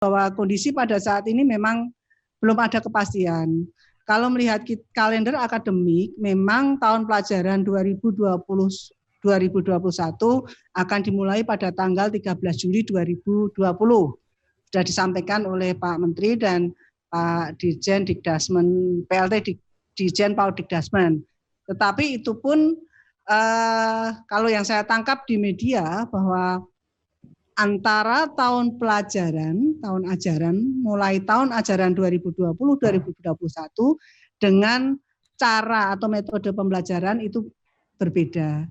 bahwa kondisi pada saat ini memang belum ada kepastian. Kalau melihat kalender akademik, memang tahun pelajaran 2020-2021 akan dimulai pada tanggal 13 Juli 2020. Sudah disampaikan oleh Pak Menteri dan Pak Dirjen Dikdasmen, PLT Dirjen Paud Dikdasmen. Tetapi itu pun kalau yang saya tangkap di media bahwa antara tahun pelajaran, tahun ajaran, mulai tahun ajaran 2020-2021 dengan cara atau metode pembelajaran itu berbeda.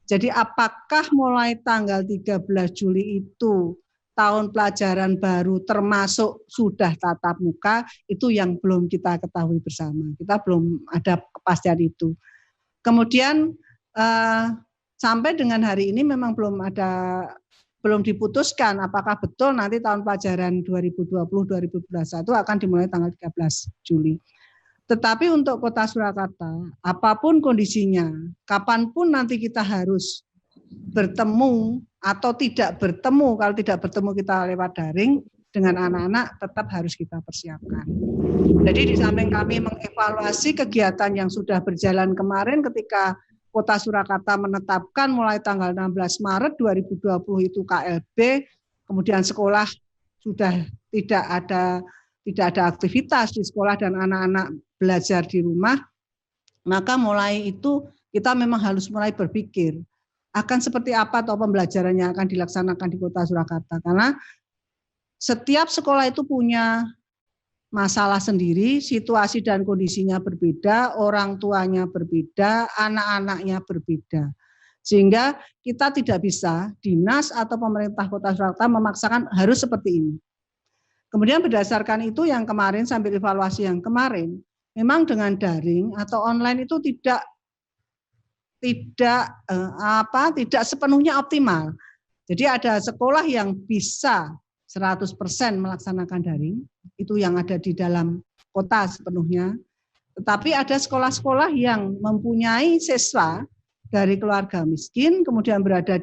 Jadi apakah mulai tanggal 13 Juli itu tahun pelajaran baru termasuk sudah tatap muka, itu yang belum kita ketahui bersama. Kita belum ada kepastian itu. Kemudian sampai dengan hari ini memang belum diputuskan apakah betul nanti tahun pelajaran 2020-2021 akan dimulai tanggal 13 Juli. Tetapi untuk Kota Surakarta, apapun kondisinya, kapanpun nanti kita harus bertemu atau tidak bertemu, kalau tidak bertemu kita lewat daring, dengan anak-anak tetap harus kita persiapkan. Jadi di samping kami mengevaluasi kegiatan yang sudah berjalan kemarin ketika Kota Surakarta menetapkan mulai tanggal 16 Maret 2020 itu KLB, kemudian sekolah sudah tidak ada aktivitas di sekolah dan anak-anak belajar di rumah, maka mulai itu kita memang harus mulai berpikir akan seperti apa atau pembelajaran yang akan dilaksanakan di Kota Surakarta, karena setiap sekolah itu punya masalah sendiri, situasi dan kondisinya berbeda, orang tuanya berbeda, anak-anaknya berbeda. Sehingga kita tidak bisa, dinas atau pemerintah Kota Surakarta memaksakan harus seperti ini. Kemudian berdasarkan itu yang kemarin sambil evaluasi yang kemarin, memang dengan daring atau online itu tidak sepenuhnya optimal. Jadi ada sekolah yang bisa 100% melaksanakan daring, itu yang ada di dalam kota sepenuhnya. Tetapi ada sekolah-sekolah yang mempunyai siswa dari keluarga miskin, kemudian berada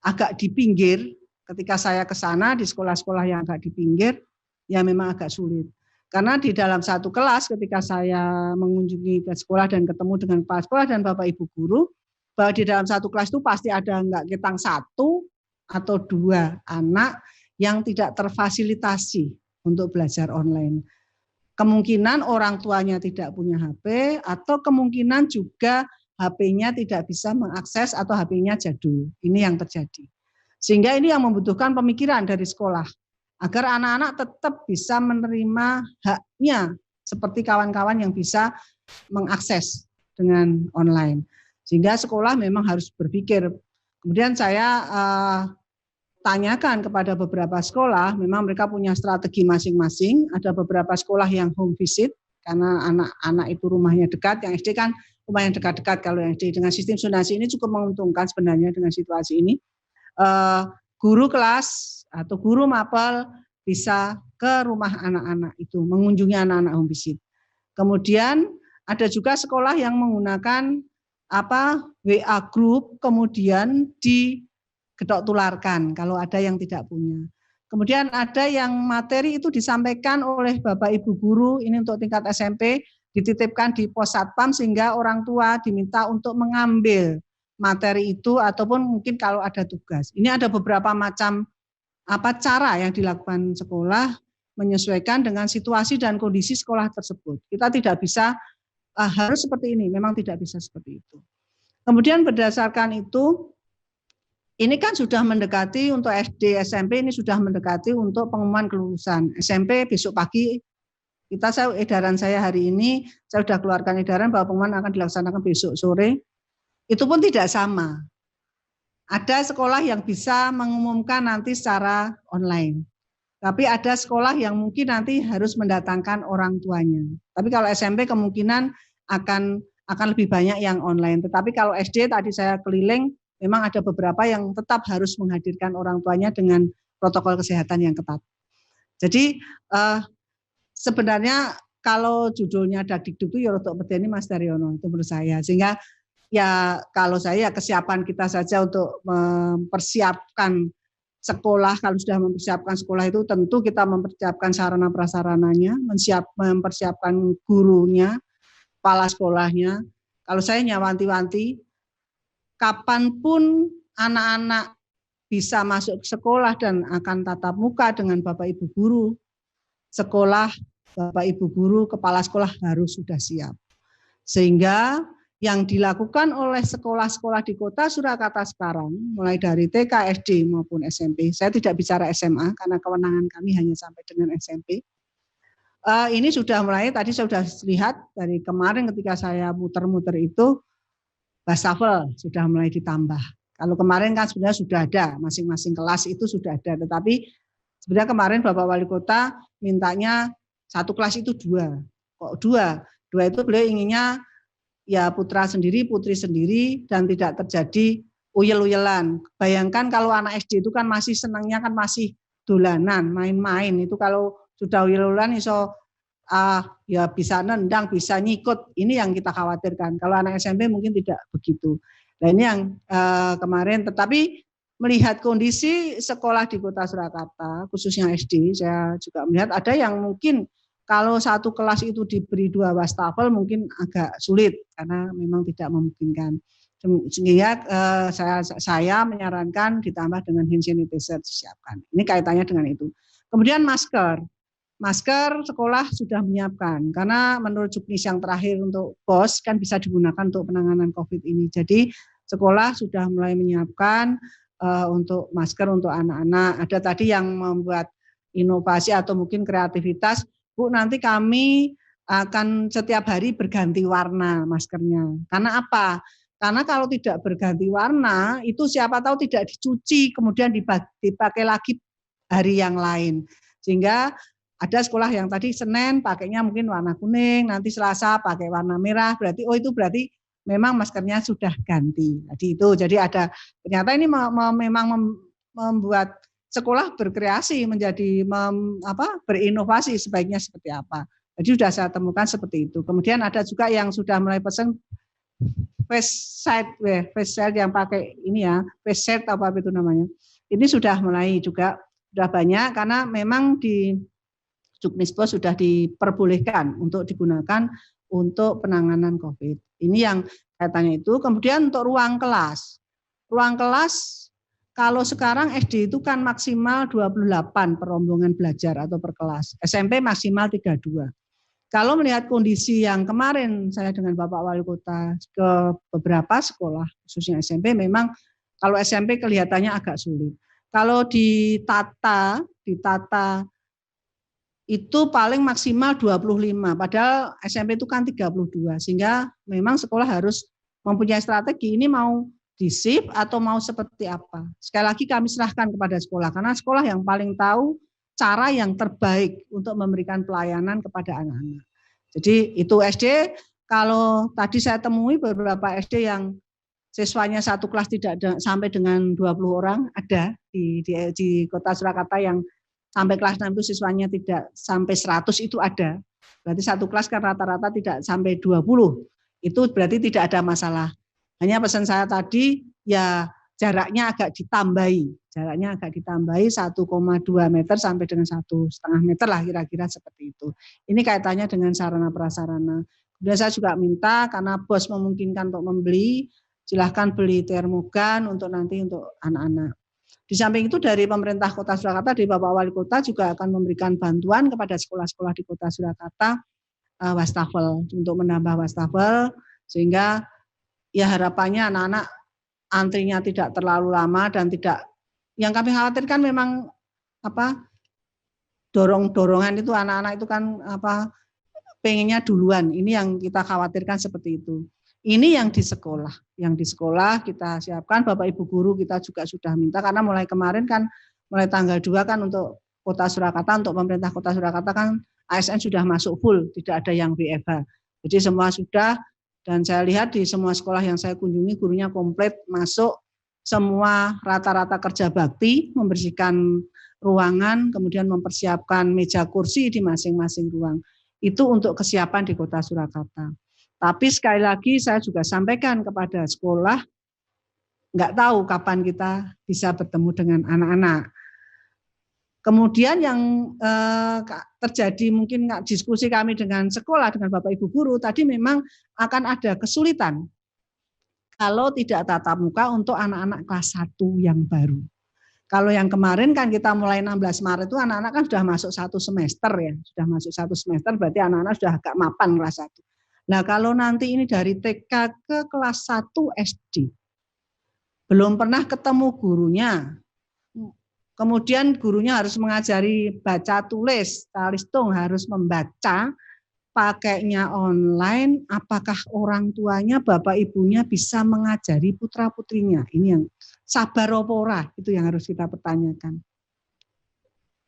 agak di pinggir. Ketika saya ke sana di sekolah-sekolah yang agak di pinggir, ya memang agak sulit. Karena di dalam satu kelas ketika saya mengunjungi ke sekolah dan ketemu dengan kepala sekolah dan Bapak Ibu guru, bahwa di dalam satu kelas itu pasti ada enggak ketang 1 atau 2 anak yang tidak terfasilitasi untuk belajar online. Kemungkinan orang tuanya tidak punya HP atau kemungkinan juga HP-nya tidak bisa mengakses atau HP-nya jadul. Ini yang terjadi. Sehingga ini yang membutuhkan pemikiran dari sekolah agar anak-anak tetap bisa menerima haknya seperti kawan-kawan yang bisa mengakses dengan online. Sehingga sekolah memang harus berpikir. Kemudian saya tanyakan kepada beberapa sekolah, memang mereka punya strategi masing-masing. Ada beberapa sekolah yang home visit, karena anak-anak itu rumahnya dekat. Yang SD kan rumahnya dekat-dekat, kalau yang SD dengan sistem zonasi ini cukup menguntungkan sebenarnya dengan situasi ini. Guru kelas atau guru mapel bisa ke rumah anak-anak itu, mengunjungi anak-anak home visit. Kemudian ada juga sekolah yang menggunakan WA group, kemudian gedok tularkan kalau ada yang tidak punya. Kemudian ada yang materi itu disampaikan oleh Bapak Ibu guru, ini untuk tingkat SMP, dititipkan di pos satpam sehingga orang tua diminta untuk mengambil materi itu ataupun mungkin kalau ada tugas. Ini ada beberapa macam cara yang dilakukan sekolah menyesuaikan dengan situasi dan kondisi sekolah tersebut. Kita tidak bisa harus seperti ini, memang tidak bisa seperti itu. Kemudian berdasarkan itu, ini kan sudah mendekati untuk SD, SMP ini sudah mendekati untuk pengumuman kelulusan. SMP besok pagi, edaran saya hari ini, saya sudah keluarkan edaran bahwa pengumuman akan dilaksanakan besok sore. Itu pun tidak sama. Ada sekolah yang bisa mengumumkan nanti secara online. Tapi ada sekolah yang mungkin nanti harus mendatangkan orang tuanya. Tapi kalau SMP kemungkinan akan lebih banyak yang online. Tetapi kalau SD tadi saya keliling, memang ada beberapa yang tetap harus menghadirkan orang tuanya dengan protokol kesehatan yang ketat. Jadi sebenarnya kalau judulnya Dakdikduk itu ya rotok medeni Mas Daryono, itu menurut saya. Sehingga ya kalau saya kesiapan kita saja untuk mempersiapkan sekolah, kalau sudah mempersiapkan sekolah itu tentu kita mempersiapkan sarana prasarananya, mempersiapkan gurunya, kepala sekolahnya. Kalau saya nyawanti-wanti, kapanpun anak-anak bisa masuk ke sekolah dan akan tatap muka dengan Bapak Ibu guru, sekolah, Bapak Ibu guru, kepala sekolah harus sudah siap. Sehingga yang dilakukan oleh sekolah-sekolah di Kota Surakarta sekarang, mulai dari TK, SD maupun SMP, saya tidak bicara SMA karena kewenangan kami hanya sampai dengan SMP. Ini sudah mulai, tadi saya sudah lihat dari kemarin ketika saya muter-muter itu, wastafel sudah mulai ditambah. Kalau kemarin kan sebenarnya sudah ada, masing-masing kelas itu sudah ada, tetapi sebenarnya kemarin Bapak Wali Kota mintanya satu kelas itu 2. Kok 2? 2 itu beliau inginnya ya putra sendiri, putri sendiri, dan tidak terjadi uyel-uyelan. Bayangkan kalau anak SD itu kan masih senangnya kan masih dolanan, main-main. Itu kalau sudah uyel-uyelan iso ya bisa nendang, bisa nyikut. Ini yang kita khawatirkan. Kalau anak SMP mungkin tidak begitu. Nah ini yang kemarin, tetapi melihat kondisi sekolah di Kota Surakarta, khususnya SD, saya juga melihat ada yang mungkin kalau satu kelas itu diberi 2 wastafel mungkin agak sulit karena memang tidak memungkinkan. Sehingga saya menyarankan ditambah dengan hand sanitizer disiapkan. Ini kaitannya dengan itu. Kemudian masker. Masker sekolah sudah menyiapkan karena menurut Juknis yang terakhir untuk POS kan bisa digunakan untuk penanganan COVID ini. Jadi sekolah sudah mulai menyiapkan untuk masker untuk anak-anak. Ada tadi yang membuat inovasi atau mungkin kreativitas. Bu, nanti kami akan setiap hari berganti warna maskernya. Karena apa? Karena kalau tidak berganti warna, itu siapa tahu tidak dicuci, kemudian dipakai lagi hari yang lain. Sehingga ada sekolah yang tadi Senin pakainya mungkin warna kuning, nanti Selasa pakai warna merah, berarti itu berarti memang maskernya sudah ganti. Jadi ada ternyata ini memang membuat sekolah berkreasi menjadi berinovasi sebaiknya seperti apa. Jadi sudah saya temukan seperti itu. Kemudian ada juga yang sudah mulai pesan face shield yang pakai ini ya, face shield apa itu namanya. Ini sudah mulai juga sudah banyak karena memang di Juknisbos sudah diperbolehkan untuk digunakan untuk penanganan COVID. Ini yang kaitannya itu. Kemudian untuk ruang kelas. Ruang kelas kalau sekarang SD itu kan maksimal 28 per rombongan belajar atau per kelas. SMP maksimal 32. Kalau melihat kondisi yang kemarin saya dengan Bapak Wali Kota ke beberapa sekolah, khususnya SMP, memang kalau SMP kelihatannya agak sulit. Kalau ditata itu paling maksimal 25, padahal SMP itu kan 32, sehingga memang sekolah harus mempunyai strategi ini mau di-shift atau mau seperti apa. Sekali lagi kami serahkan kepada sekolah, karena sekolah yang paling tahu cara yang terbaik untuk memberikan pelayanan kepada anak-anak. Jadi itu SD, kalau tadi saya temui beberapa SD yang siswanya satu kelas tidak sampai dengan 20 orang, ada di Kota Surakarta yang sampai kelas 6 itu siswanya tidak sampai 100 itu ada. Berarti satu kelas kan rata-rata tidak sampai 20. Itu berarti tidak ada masalah. Hanya pesan saya tadi ya jaraknya agak ditambahi. Jaraknya agak ditambahi 1,2 meter sampai dengan 1,5 meter lah kira-kira seperti itu. Ini kaitannya dengan sarana prasarana. Kemudian saya juga minta karena BOS memungkinkan untuk membeli, silahkan beli termogan untuk nanti untuk anak-anak. Di samping itu dari pemerintah Kota Surakarta, di Bapak Wali Kota juga akan memberikan bantuan kepada sekolah-sekolah di Kota Surakarta wastafel untuk menambah wastafel sehingga ya harapannya anak-anak antrinya tidak terlalu lama dan tidak, yang kami khawatirkan memang dorong-dorongan itu anak-anak itu kan pengennya duluan. Ini yang kita khawatirkan seperti itu. Ini yang di sekolah kita siapkan, Bapak Ibu guru kita juga sudah minta karena mulai kemarin kan mulai tanggal 2 kan untuk Kota Surakarta, untuk pemerintah Kota Surakarta kan ASN sudah masuk full, tidak ada yang WFH. Jadi semua sudah, dan saya lihat di semua sekolah yang saya kunjungi gurunya komplit masuk, semua rata-rata kerja bakti, membersihkan ruangan, kemudian mempersiapkan meja kursi di masing-masing ruang. Itu untuk kesiapan di Kota Surakarta. Tapi sekali lagi saya juga sampaikan kepada sekolah, nggak tahu kapan kita bisa bertemu dengan anak-anak. Kemudian yang terjadi mungkin diskusi kami dengan sekolah, dengan Bapak Ibu guru, tadi memang akan ada kesulitan kalau tidak tatap muka untuk anak-anak kelas 1 yang baru. Kalau yang kemarin kan kita mulai 16 Maret itu anak-anak kan sudah masuk 1 semester ya, sudah masuk 1 semester berarti anak-anak sudah agak mapan kelas 1. Nah kalau nanti ini dari TK ke kelas 1 SD, belum pernah ketemu gurunya, kemudian gurunya harus mengajari baca tulis, talistung harus membaca, pakainya online, apakah orang tuanya, bapak ibunya bisa mengajari putra putrinya? Ini yang sabar apa ora, itu yang harus kita pertanyakan.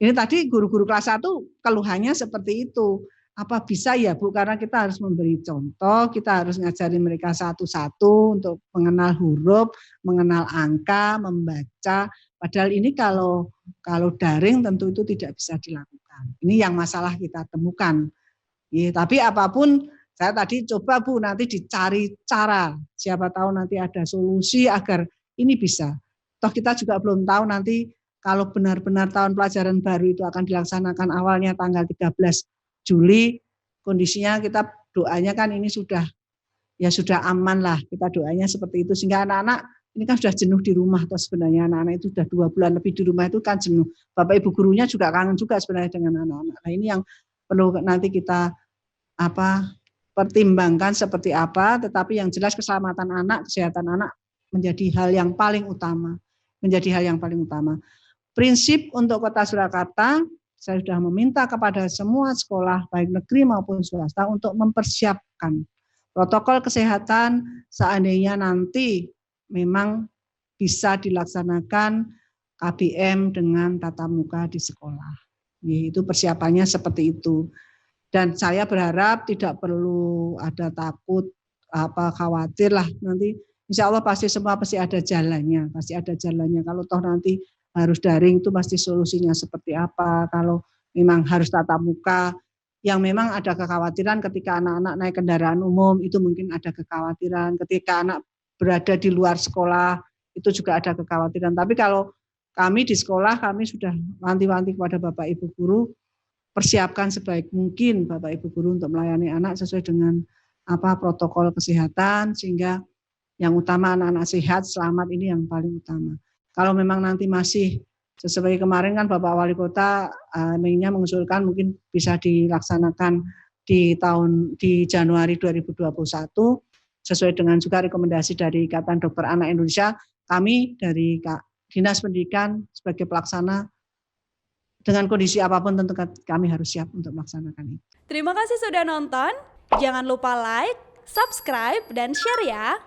Ini tadi guru-guru kelas 1 keluhannya seperti itu. Apa bisa ya Bu, karena kita harus memberi contoh, kita harus ngajari mereka satu-satu untuk mengenal huruf, mengenal angka, membaca. Padahal ini kalau daring tentu itu tidak bisa dilakukan. Ini yang masalah kita temukan. Ya, tapi apapun saya tadi coba Bu nanti dicari cara, siapa tahu nanti ada solusi agar ini bisa. Toh kita juga belum tahu nanti kalau benar-benar tahun pelajaran baru itu akan dilaksanakan awalnya tanggal 13 Juli, kondisinya kita doanya kan ini sudah aman lah, kita doanya seperti itu sehingga anak-anak ini kan sudah jenuh di rumah atau sebenarnya anak-anak itu sudah 2 bulan lebih di rumah itu kan jenuh. Bapak Ibu gurunya juga kangen juga sebenarnya dengan anak-anak. Nah ini yang perlu nanti kita pertimbangkan seperti apa, tetapi yang jelas keselamatan anak, kesehatan anak menjadi hal yang paling utama. Prinsip untuk Kota Surakarta, saya sudah meminta kepada semua sekolah baik negeri maupun swasta untuk mempersiapkan protokol kesehatan seandainya nanti memang bisa dilaksanakan KBM dengan tatap muka di sekolah. Itu persiapannya seperti itu. Dan saya berharap tidak perlu ada takut, khawatir lah nanti. Insya Allah pasti ada jalannya, Kalau toh nanti harus daring itu pasti solusinya seperti apa. Kalau memang harus tatap muka, yang memang ada kekhawatiran ketika anak-anak naik kendaraan umum itu mungkin ada kekhawatiran. Ketika anak berada di luar sekolah itu juga ada kekhawatiran. Tapi kalau kami di sekolah kami sudah wanti-wanti kepada Bapak Ibu guru, persiapkan sebaik mungkin Bapak Ibu guru untuk melayani anak sesuai dengan protokol kesehatan sehingga yang utama anak-anak sehat, selamat ini yang paling utama. Kalau memang nanti masih sesuai kemarin kan Bapak Wali Kota mengusulkan mungkin bisa dilaksanakan di Januari 2021 sesuai dengan juga rekomendasi dari Ikatan Dokter Anak Indonesia. Kami dari Dinas Pendidikan sebagai pelaksana dengan kondisi apapun tentu kami harus siap untuk melaksanakan itu. Terima kasih sudah nonton. Jangan lupa like, subscribe, dan share ya.